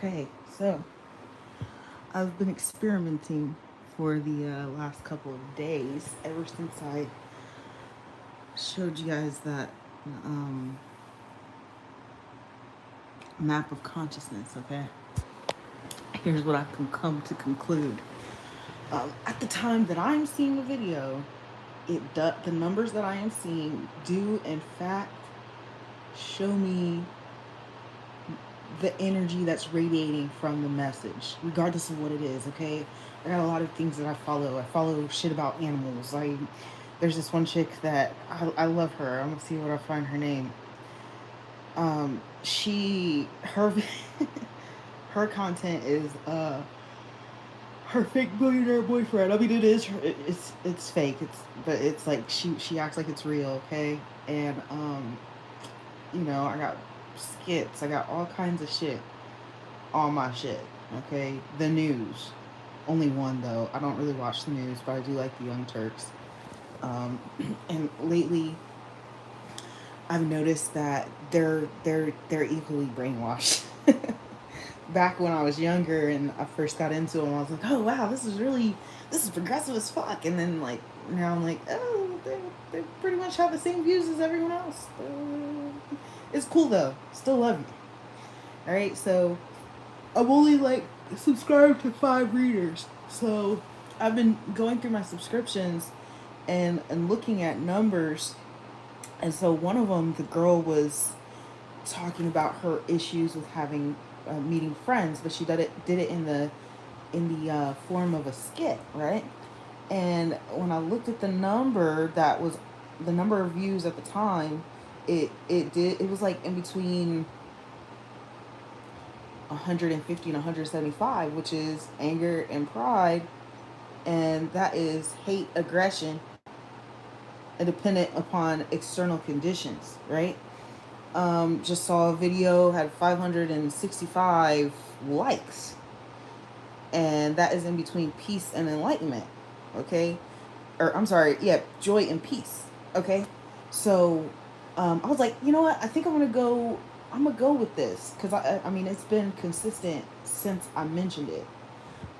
Okay, so I've been experimenting for the last couple of days, ever since I showed you guys that um, map of consciousness. Okay, here's what I can come to conclude. At the time that I'm seeing the video, the numbers that I am seeing do in fact show me the energy that's radiating from the message, regardless of what it is. Okay, I got a lot of things that I follow. I follow shit about animals. There's this one chick that I love her. I'm gonna see what I find her name. She her her content is her fake billionaire boyfriend. I mean, it is it's fake. But it's like she acts like it's real. Okay, and I got skits. I got all kinds of shit on my shit. Okay, the news. Only one though. I don't really watch the news, but I do like the Young Turks. Um, and lately, I've noticed that they're equally brainwashed. Back when I was younger and I first got into them, I was like, oh wow, this is progressive as fuck. And then like now I'm like, oh, they pretty much have the same views as everyone else. It's cool though. Still love you. All right, so I'm only like subscribed to 5 readers, so I've been going through my subscriptions and looking at numbers. And so one of them, the girl was talking about her issues with having meeting friends, but she did it in the form of a skit, right? And when I looked at the number that was the number of views at the time, it was like in between 150 and 175, which is anger and pride, and that is hate, aggression, and dependent upon external conditions, right? Just saw a video, had 565 likes, and that is in between peace and enlightenment, okay? Or I'm sorry, yeah, joy and peace, okay? So I was like, you know what? I think I'm gonna go. I'm gonna go with this because I mean it's been consistent since I mentioned it.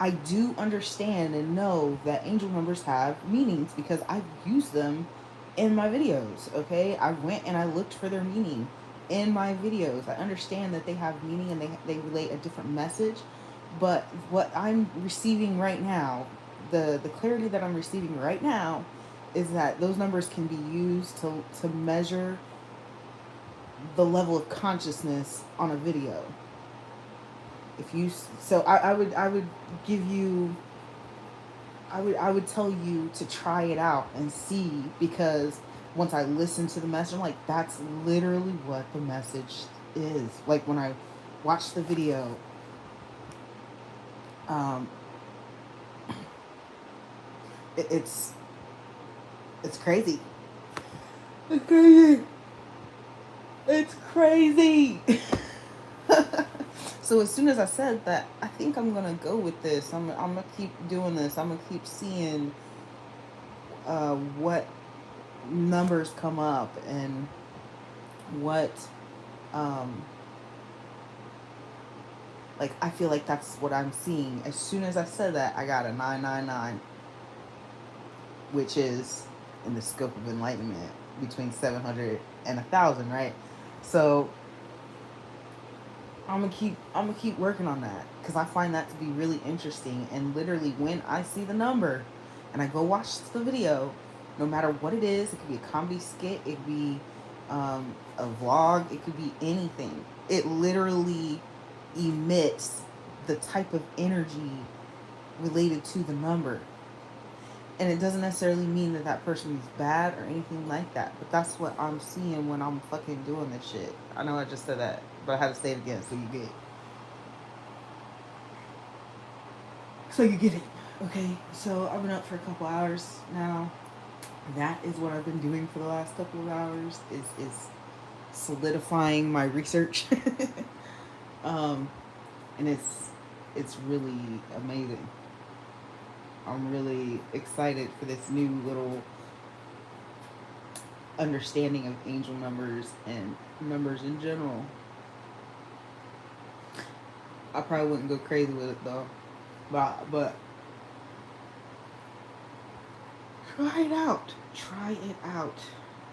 I do understand and know that angel numbers have meanings because I've used them in my videos, okay? I went and I looked for their meaning in my videos. I understand that they have meaning and they relate a different message, but what I'm receiving right now, the clarity that I'm receiving right now is that those numbers can be used to measure the level of consciousness on a video. If you so I would give you I would tell you to try it out and see, because once I listen to the message, I'm like, that's literally what the message is. Like when I watched the video, um, it's crazy. It's crazy. It's crazy. So as soon as I said that, I think I'm gonna go with this. I'm gonna keep doing this. I'm gonna keep seeing what numbers come up and what um, like I feel like that's what I'm seeing. As soon as I said that, I got a 999, which is in the scope of enlightenment between 700 and 1,000, right? So I'm gonna keep working on that because I find that to be really interesting. And literally, when I see the number and I go watch the video, no matter what it is, it could be a comedy skit, it could be a vlog, it could be anything. It literally emits the type of energy related to the number. And it doesn't necessarily mean that that person is bad or anything like that. But that's what I'm seeing when I'm fucking doing this shit. I know I just said that, but I had to say it again so you get it. So you get it. Okay, so I've been up for a couple hours now. That is what I've been doing for the last couple of hours. Is solidifying my research. um, and it's really amazing. I'm really excited for this new little understanding of angel numbers and numbers in general. I probably wouldn't go crazy with it though. But try it out. Try it out.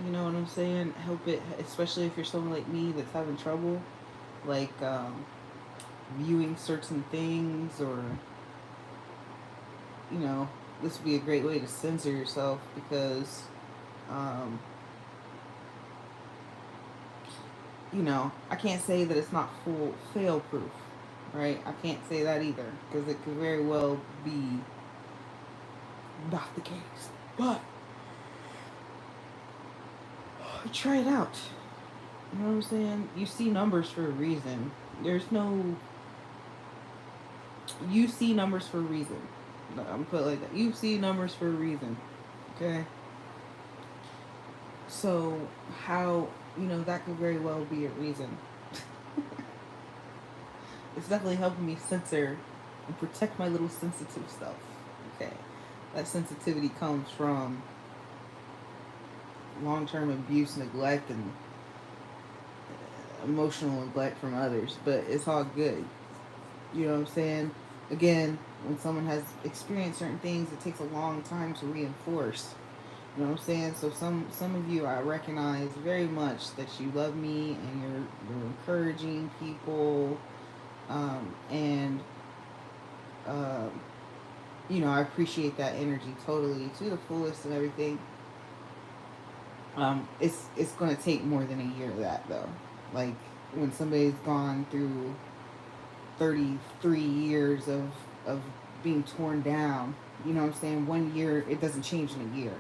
You know what I'm saying? Help it, especially if you're someone like me that's having trouble, like viewing certain things, or you know, this would be a great way to censor yourself because, um, you know, I can't say that it's not full fail proof, right? I can't say that either because it could very well be not the case. But try it out. You know what I'm saying? You see numbers for a reason. There's no. You see numbers for a reason. I'm gonna put it like that. You see numbers for a reason. Okay? So, how, that could very well be a reason. It's definitely helping me censor and protect my little sensitive stuff. Okay? That sensitivity comes from long term abuse, neglect, and emotional neglect from others. But it's all good. You know what I'm saying? Again, when someone has experienced certain things, it takes a long time to reinforce. You know what I'm saying? So some of you, I recognize very much that you love me and you're encouraging people, and um, I appreciate that energy totally to the fullest and everything. It's gonna take more than a year of that though. Like when somebody's gone through 33 years of being torn down, you know what I'm saying? 1 year, it doesn't change in a year.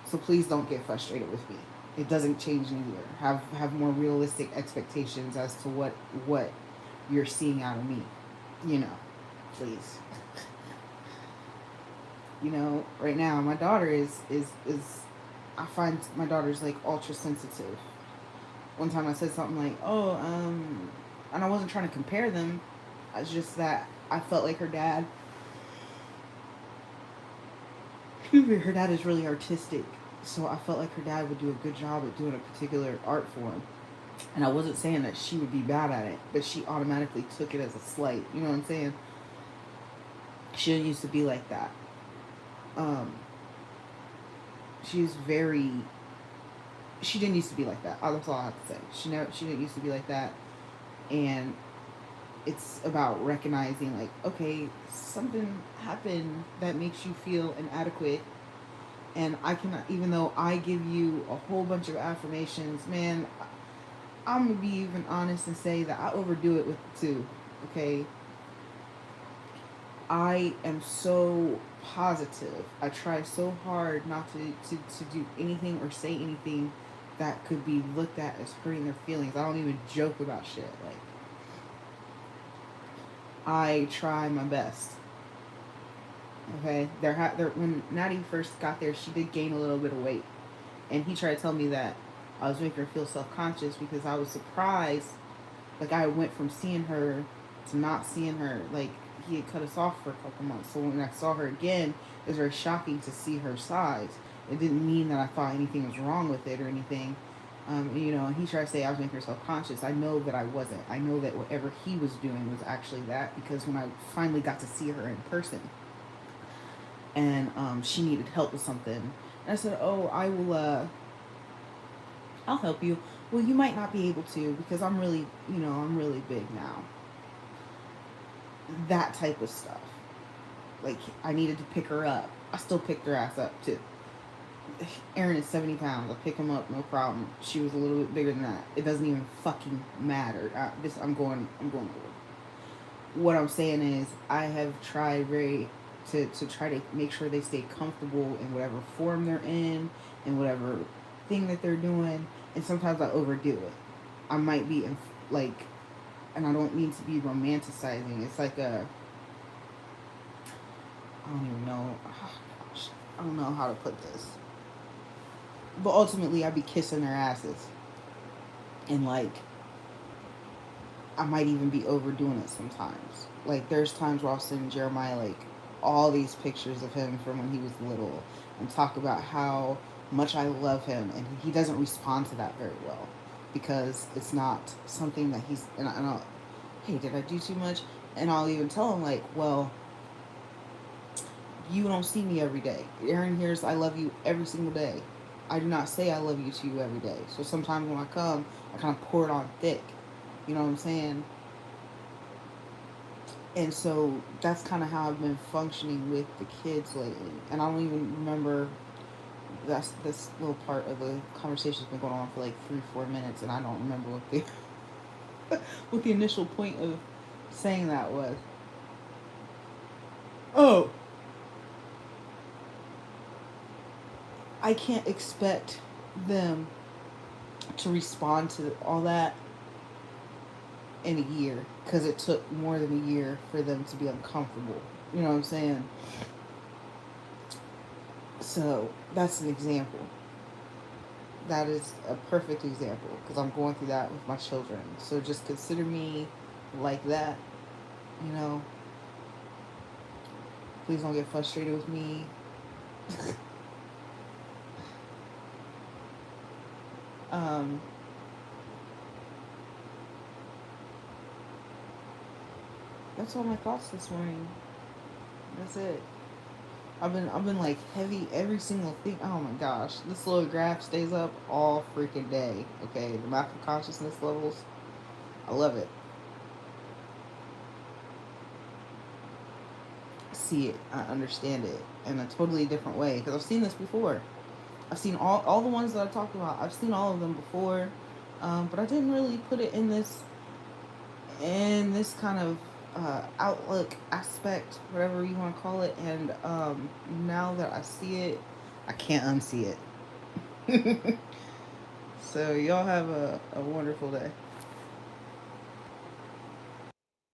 So please don't get frustrated with me. It doesn't change in a year. Have more realistic expectations as to what you're seeing out of me. You know, please. Right now my daughter is I find my daughter's like ultra sensitive. One time I said something like, "Oh, and I wasn't trying to compare them. It's just that I felt like her dad is really artistic. So I felt like her dad would do a good job at doing a particular art form. And I wasn't saying that she would be bad at it, but she automatically took it as a slight. You know what I'm saying? She didn't used to be like that. Um, she's very. She didn't used to be like that. That's all I have to say. She didn't used to be like that, and it's about recognizing like, okay, something happened that makes you feel inadequate, and I cannot, even though I give you a whole bunch of affirmations, man, I'm gonna be even honest and say that I overdo it with it too. Okay, I am so positive. I try so hard not to do anything or say anything that could be looked at as hurting their feelings. I don't even joke about shit. Like, I try my best. Okay, when Natty first got there, she did gain a little bit of weight, and he tried to tell me that I was making her feel self conscious because I was surprised. Like I went from seeing her to not seeing her. Like he had cut us off for a couple months, so when I saw her again, it was very shocking to see her size. It didn't mean that I thought anything was wrong with it or anything. And he tried to say I was making her self conscious. I know that I wasn't. I know that whatever he was doing was actually that because when I finally got to see her in person, and she needed help with something. And I said, "Oh, I will. I'll help you." Well, you might not be able to because I'm really big now. That type of stuff. Like I needed to pick her up. I still picked her ass up too. Aaron is 70 pounds. I pick him up, no problem. She was a little bit bigger than that. It doesn't even fucking matter. I'm going over. What I'm saying is, I have tried to try to make sure they stay comfortable in whatever form they're in whatever thing that they're doing. And sometimes I overdo it. I might be like, and I don't mean to be romanticizing. It's like I don't even know. Oh, gosh, I don't know how to put this. But ultimately, I'd be kissing their asses, and like I might even be overdoing it sometimes. Like there's times where I'll send Jeremiah like all these pictures of him from when he was little and talk about how much I love him, and he doesn't respond to that very well because it's not something that hey, did I do too much? And I'll even tell them, like, well, you don't see me every day. Aaron hears I love you every single day. I do not say I love you to you every day. So sometimes when I come, I kind of pour it on thick. You know what I'm saying? And so that's kind of how I've been functioning with the kids lately. And I don't even remember, that's this little part of the conversation's been going on for like 3 4 minutes, and I don't remember what the what the initial point of saying that was. Oh, I can't expect them to respond to all that in a year, because it took more than a year for them to be uncomfortable. You know what I'm saying? So that's an example. That is a perfect example, because I'm going through that with my children. So just consider me like that. You know, please don't get frustrated with me. um, that's all my thoughts this morning. That's it. I've been like heavy every single thing. Oh my gosh, this little graph stays up all freaking day. Okay, the math of consciousness levels. I love it. See it. I understand it in a totally different way, because I've seen this before. I've seen all the ones that I talked about. I've seen all of them before, but I didn't really put it in this kind of outlook aspect, whatever you want to call it. And now that I see it, I can't unsee it. So y'all have a wonderful day.